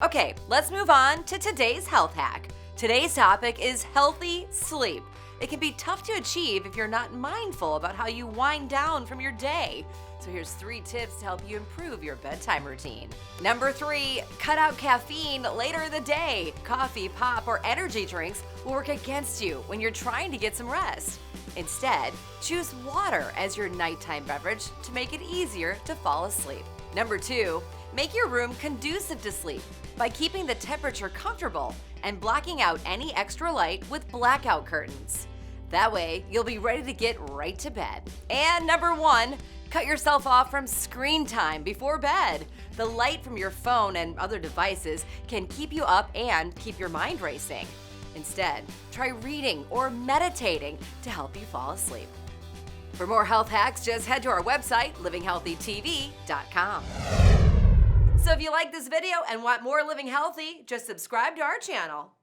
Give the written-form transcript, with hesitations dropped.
Okay, let's move on to today's health hack. Today's topic is healthy sleep. It can be tough to achieve if you're not mindful about how you wind down from your day. So here's 3 tips to help you improve your bedtime routine. Number 3, cut out caffeine later in the day. Coffee, pop, or energy drinks will work against you when you're trying to get some rest. Instead, choose water as your nighttime beverage to make it easier to fall asleep. Number 2, make your room conducive to sleep by keeping the temperature comfortable and blocking out any extra light with blackout curtains. That way, you'll be ready to get right to bed. And number 1, cut yourself off from screen time before bed. The light from your phone and other devices can keep you up and keep your mind racing. Instead, try reading or meditating to help you fall asleep. For more health hacks, just head to our website, livinghealthytv.com. So if you like this video and want more Living Healthy, just subscribe to our channel.